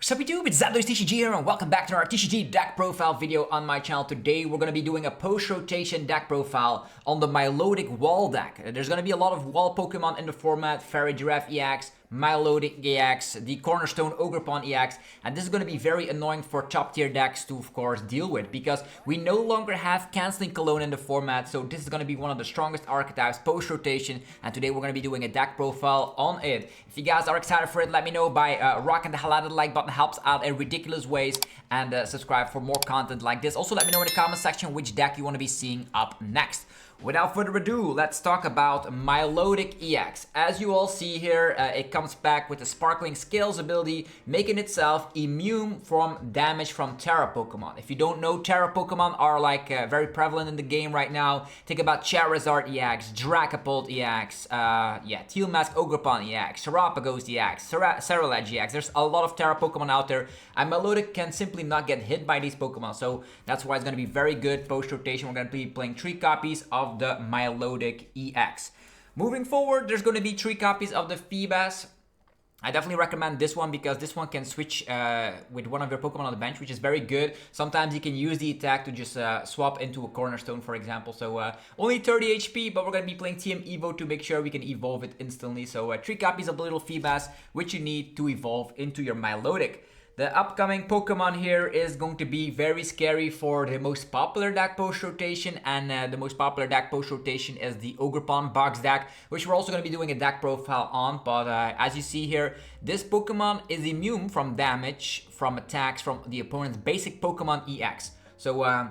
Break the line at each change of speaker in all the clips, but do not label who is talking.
Sup YouTube, it's TCG here and welcome back to our TCG Deck Profile video on my channel. Today we're going to be doing a post-rotation deck profile on the Milotic wall deck. There's going to be a lot of wall Pokemon in the format, Farigiraf EX, Milotic EX, the Cornerstone Ogerpon EX, and this is going to be very annoying for top tier decks to of course deal with because we no longer have Canceling Cologne in the format, so this is going to be one of the strongest archetypes post-rotation, and today we're going to be doing a deck profile on it. If you guys are excited for it, let me know by rocking the hell out of the like button, helps out in ridiculous ways, and subscribe for more content like this. Also let me know in the comment section which deck you want to be seeing up next. Without further ado, let's talk about Milotic EX. As you all see here, it comes back with the Sparkling Scales ability, making itself immune from damage from Tera Pokemon. If you don't know, Tera Pokemon are like very prevalent in the game right now. Think about Charizard EX, Dracopult EX, Teal Mask Ogerpon EX, Terapagos EX, Cerulege EX. There's a lot of Tera Pokemon out there, and Milotic can simply not get hit by these Pokemon. So that's why it's going to be very good post-rotation. We're going to be playing 3 copies of the Milotic EX. Moving forward, there's going to be 3 copies of the Feebas. I definitely recommend this one because this one can switch with one of your Pokemon on the bench, which is very good. Sometimes you can use the attack to just swap into a Cornerstone, for example. So only 30 HP, but we're going to be playing TM Evo to make sure we can evolve it instantly. So 3 copies of the little Feebas, which you need to evolve into your Milotic. The upcoming Pokemon here is going to be very scary for the most popular deck post-rotation, and the most popular deck post-rotation is the Ogerpon box deck, which we're also going to be doing a deck profile on. But as you see here, this Pokemon is immune from damage from attacks from the opponent's basic Pokemon EX. So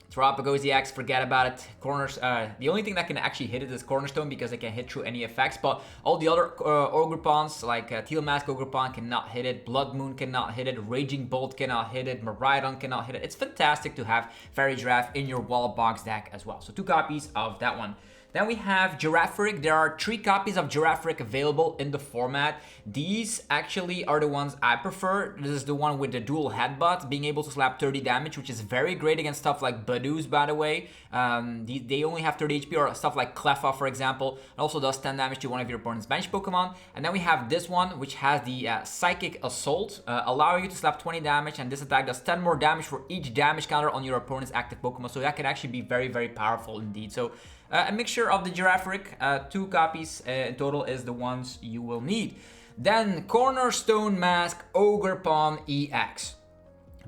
Terapagos EX, forget about it. The only thing that can actually hit it is Cornerstone because it can hit through any effects, but all the other Ogerpons like Teal Mask Ogerpon cannot hit it, Blood Moon cannot hit it, Raging Bolt cannot hit it, Miraidon cannot hit it. It's fantastic to have Farigiraf in your wall box deck as well. So 2 copies of that one. Then we have Girafarig. There are 3 copies of Girafarig available in the format. These actually are the ones I prefer. This is the one with the dual headbutt, being able to slap 30 damage, which is very great against stuff like Badoos, by the way. They only have 30 HP, or stuff like Cleffa, for example. It also does 10 damage to one of your opponent's bench Pokemon. And then we have this one, which has the Psychic Assault, allowing you to slap 20 damage, and this attack does 10 more damage for each damage counter on your opponent's active Pokemon. So that can actually be very, very powerful indeed. So a mixture of the Girafarig, 2 copies in total is the ones you will need. Then Cornerstone Mask Ogerpon EX.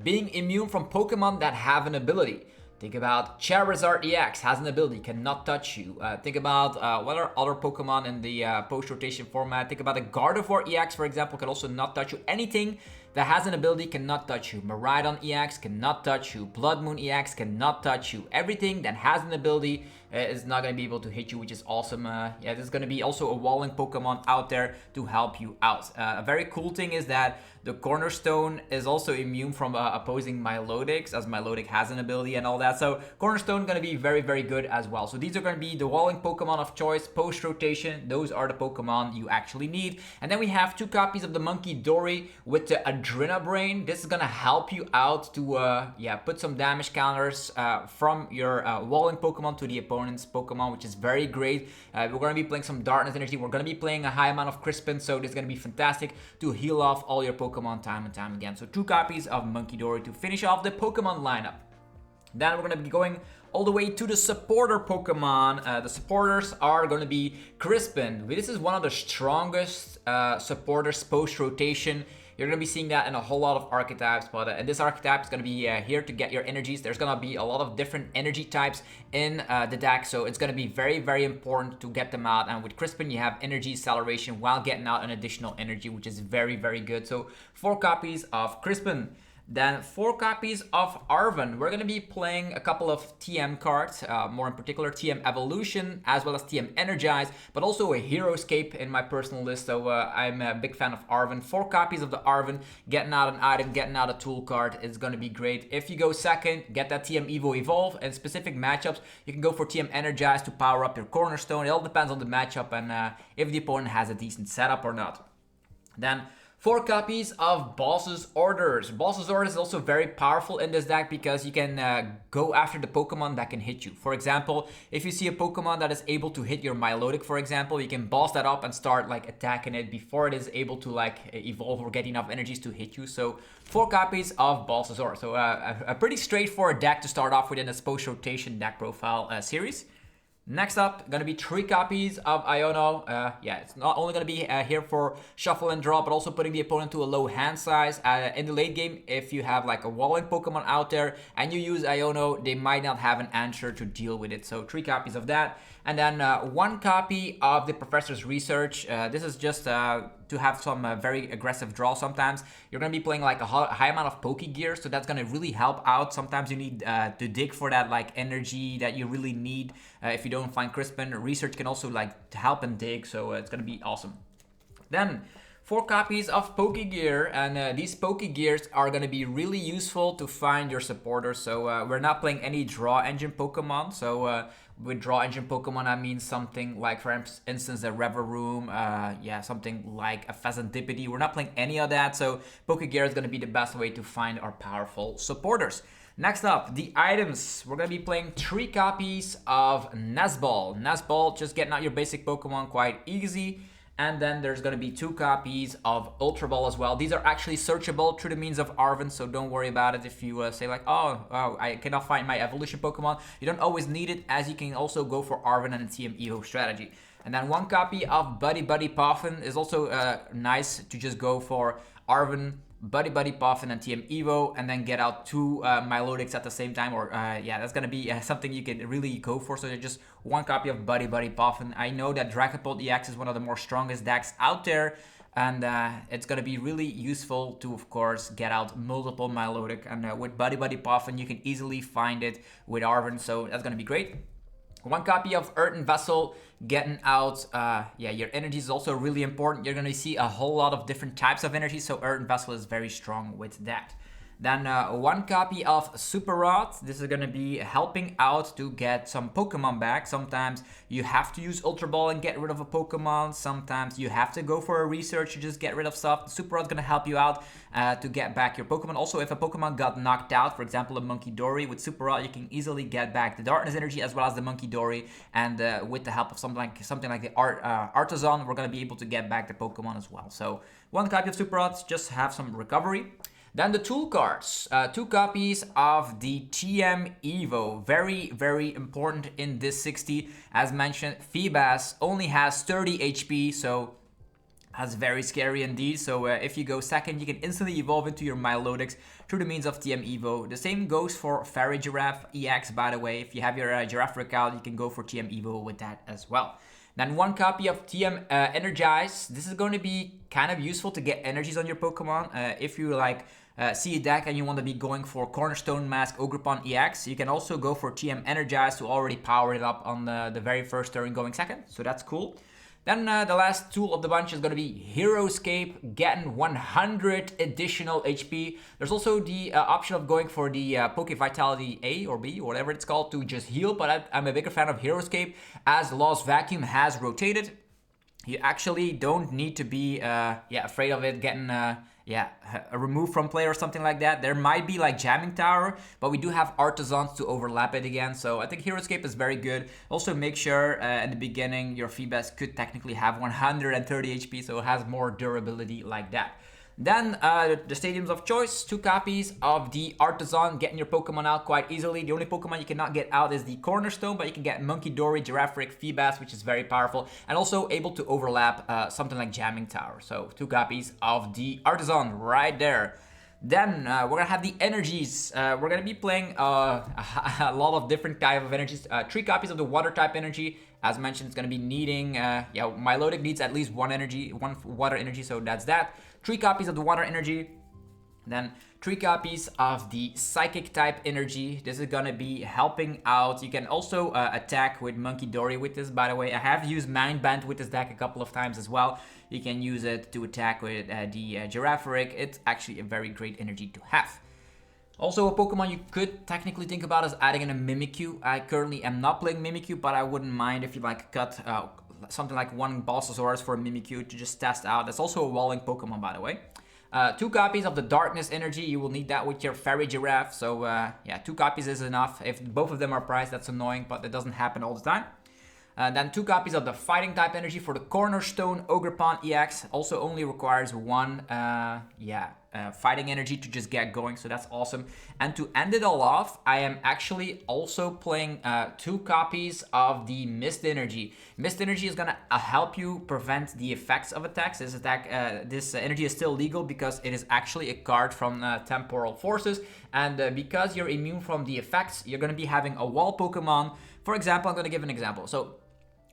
Being immune from Pokemon that have an ability. Think about Charizard EX has an ability, cannot touch you. Think about what are other Pokemon in the post-rotation format. Think about a Gardevoir EX, for example, can also not touch you. Anything that has an ability cannot touch you. Miraidon EX cannot touch you. Blood Moon EX cannot touch you. Everything that has an ability is not going to be able to hit you, which is awesome. There's going to be also a walling Pokemon out there to help you out. A very cool thing is that the Cornerstone is also immune from opposing Milotics, as Milotic has an ability and all that. So Cornerstone going to be very, very good as well. So these are going to be the walling Pokemon of choice post-rotation. Those are the Pokemon you actually need. And then we have 2 copies of the Munkidori with the Adrenabrain. This is going to help you out to put some damage counters from your walling Pokemon to the opponent's Pokemon, which is very great. We're going to be playing some Darkness Energy. We're going to be playing a high amount of Crispin, so this is going to be fantastic to heal off all your Pokemon time and time again. So 2 copies of Munkidori to finish off the Pokemon lineup. Then we're going to be going all the way to the supporter Pokemon. The supporters are going to be Crispin. This is one of the strongest supporters post-rotation. You're going to be seeing that in a whole lot of archetypes, but and this archetype is going to be here to get your energies. There's going to be a lot of different energy types in the deck, so it's going to be very, very important to get them out. And with Crispin, you have energy acceleration while getting out an additional energy, which is very, very good. So 4 copies of Crispin. Then 4 copies of Arven. We're going to be playing a couple of TM cards, more in particular TM Evolution, as well as TM Energize, but also a Heroescape in my personal list. So I'm a big fan of Arven. 4 copies of the Arven, getting out an item, getting out a tool card is going to be great. If you go second, get that TM Evo Evolve. In specific matchups, you can go for TM Energize to power up your Cornerstone. It all depends on the matchup and if the opponent has a decent setup or not. Then 4 copies of Boss's Orders. Boss's Orders is also very powerful in this deck because you can go after the Pokemon that can hit you. For example, if you see a Pokemon that is able to hit your Milotic, for example, you can boss that up and start like attacking it before it is able to like evolve or get enough energies to hit you. So 4 copies of Boss's Orders. So a pretty straightforward deck to start off with in this post-rotation deck profile series. Next up, gonna be 3 copies of Iono. Yeah, it's not only gonna be here for shuffle and draw, but also putting the opponent to a low hand size. In the late game, if you have like a walling Pokemon out there and you use Iono, they might not have an answer to deal with it. So 3 copies of that. And then 1 copy of the Professor's Research. This is just to have some very aggressive draw sometimes. You're going to be playing like a high amount of Pokégear, so that's going to really help out. Sometimes you need to dig for that like energy that you really need. If you don't find Crispin, Research can also like help and dig, so it's going to be awesome. Then 4 copies of Pokégear, and these Pokégears are going to be really useful to find your supporters. So we're not playing any draw engine Pokemon, so with draw engine Pokemon, I mean something like, for instance, a Reveroom, yeah, something like a Pheasantipity. We're not playing any of that, so Pokégear is going to be the best way to find our powerful supporters. Next up, the items. We're going to be playing 3 copies of Nest Ball. Nest Ball, just getting out your basic Pokemon quite easy. And then there's going to be 2 copies of Ultra Ball as well. These are actually searchable through the means of Arven, so don't worry about it if you say like, oh, I cannot find my evolution Pokemon. You don't always need it, as you can also go for Arven and a TM Evo strategy. And then 1 copy of Buddy Puffin is also nice to just go for Arven, Buddy Puffin, and TM Evo, and then get out 2 Milotics at the same time. Or yeah, that's gonna be something you can really go for. So just 1 copy of Buddy Puffin. I know that Dragapult EX is one of the more strongest decks out there, and it's gonna be really useful to, of course, get out multiple Milotic. And with Buddy Puffin, you can easily find it with Arven, so that's gonna be great. 1 copy of Earthen Vessel, getting out, yeah, your energy is also really important. You're going to see a whole lot of different types of energy, so Earthen Vessel is very strong with that. Then 1 copy of Super Rod. This is going to be helping out to get some Pokemon back. Sometimes you have to use Ultra Ball and get rid of a Pokemon. Sometimes you have to go for a research to just get rid of stuff. Super Rod's going to help you out to get back your Pokemon. Also, if a Pokemon got knocked out, for example, a Munkidori, with Super Rod, you can easily get back the Darkness energy as well as the Munkidori. And with the help of something like the Artisan, we're going to be able to get back the Pokemon as well. So 1 copy of Super Rods, just have some recovery. Then the tool cards, 2 copies of the TM Evo, very important in this 60. As mentioned, Feebas only has 30 HP, so that's very scary indeed. So if you go second, you can instantly evolve into your Milotics through the means of TM Evo. The same goes for Farigiraf EX, by the way. If you have your Girafarig PAL, you can go for TM Evo with that as well. Then 1 copy of TM Energize. This is going to be kind of useful to get energies on your Pokemon. If you like see a deck and you want to be going for Cornerstone Mask Ogerpon EX, you can also go for TM Energize to already power it up on the very first turn going second. So that's cool. Then the last tool of the bunch is going to be Heroescape, getting 100 additional HP. There's also the option of going for the Poke Vitality A or B, or whatever it's called, to just heal. But I'm a bigger fan of Heroescape, as Lost Vacuum has rotated. You actually don't need to be afraid of it getting a remove from play or something like that. There might be like Jamming Tower, but we do have Artisans to overlap it again. So I think Heroescape is very good. Also make sure in the beginning your Feebas could technically have 130 HP, so it has more durability like that. Then the stadiums of choice, 2 copies of the Artisan, getting your Pokemon out quite easily. The only Pokemon you cannot get out is the Cornerstone, but you can get Munkidori, Girafarig, Feebas, which is very powerful, and also able to overlap something like Jamming Tower. So 2 copies of the Artisan right there. Then we're gonna have the energies. We're gonna be playing a lot of different type of energies. 3 copies of the water type energy. As mentioned, it's gonna be needing, Milotic needs at least 1 water energy, so that's that. 3 copies of the water energy. Then 3 copies of the psychic type energy. This is gonna be helping out. You can also attack with Munkidori with this, by the way. I have used Mind Band with this deck a couple of times as well. You can use it to attack with the Girafarig. It's actually a very great energy to have. Also, a Pokemon you could technically think about is adding in a Mimikyu. I currently am not playing Mimikyu, but I wouldn't mind if you like cut something like 1 Bossasaurus for a Mimikyu to just test out. That's also a walling Pokemon, by the way. 2 copies of the Darkness Energy. You will need that with your Farigiraf. So yeah, 2 copies is enough. If both of them are priced, that's annoying, but it doesn't happen all the time. Then 2 copies of the Fighting type energy for the Cornerstone Ogerpon EX. Also only requires 1 Fighting energy to just get going, so that's awesome. And to end it all off, I am actually also playing 2 copies of the Mist Energy. Mist Energy is gonna help you prevent the effects of attacks. This energy is still legal because it is actually a card from Temporal Forces, and because you're immune from the effects, you're gonna be having a wall Pokemon. For example, I'm gonna give an example. So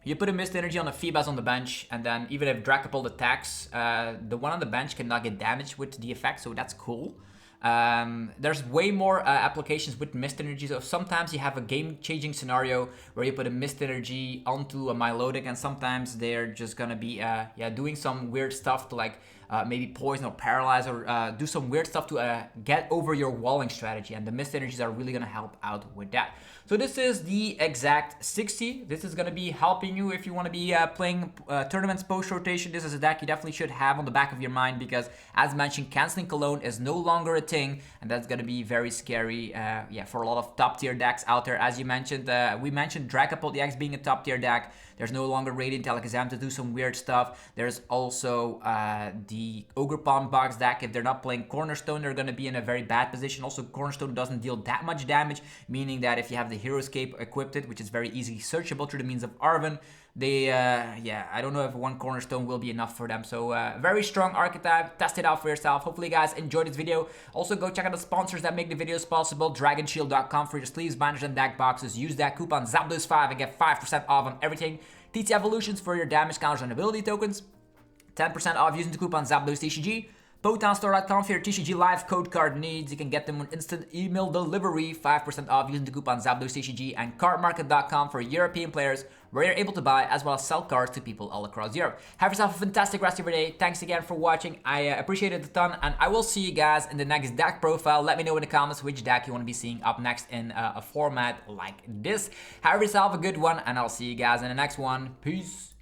you put a Mist Energy on a Feebas on the bench, and then even if Dracopult attacks, the one on the bench cannot get damaged with the effect, so that's cool. There's way more applications with Mist Energy. So sometimes you have a game-changing scenario where you put a Mist Energy onto a Milotic, and sometimes they're just gonna be doing some weird stuff to like maybe poison or paralyze or do some weird stuff to get over your walling strategy, and the Mist Energies are really gonna help out with that. So this is the exact 60. This is gonna be helping you if you want to be playing tournaments post-rotation. This is a deck you definitely should have on the back of your mind because, as mentioned, canceling Cologne is no longer a thing, and that's gonna be very scary for a lot of top-tier decks out there. As you mentioned, we mentioned Dracopult EX being a top-tier deck. There's no longer Radiant Alakazam to do some weird stuff. There's also the Ogerpon box deck. If they're not playing Cornerstone, they're gonna be in a very bad position. Also, Cornerstone doesn't deal that much damage, meaning that if you have the Hero Escape equipped, which is very easily searchable through the means of Arven, they I don't know if 1 Cornerstone will be enough for them. So very strong archetype. Test it out for yourself. Hopefully you guys enjoyed this video. Also go check out the sponsors that make the videos possible. DragonShield.com for your sleeves, banners, and deck boxes. Use that coupon ZAPDOS5 and get 5% off on everything. TC Evolutions for your damage counters and ability tokens. 10% off using the coupon ZAPDOSTCG. PokemonStore.com for your TCG Live code card needs. You can get them on instant email delivery. 5% off using the coupon ZAPDOSTCG. And cardmarket.com for European players, where you're able to buy as well as sell cards to people all across Europe. Have yourself a fantastic rest of your day. Thanks again for watching. I appreciate it a ton, and I will see you guys in the next deck profile. Let me know in the comments which deck you want to be seeing up next in a format like this. Have yourself a good one, and I'll see you guys in the next one. Peace.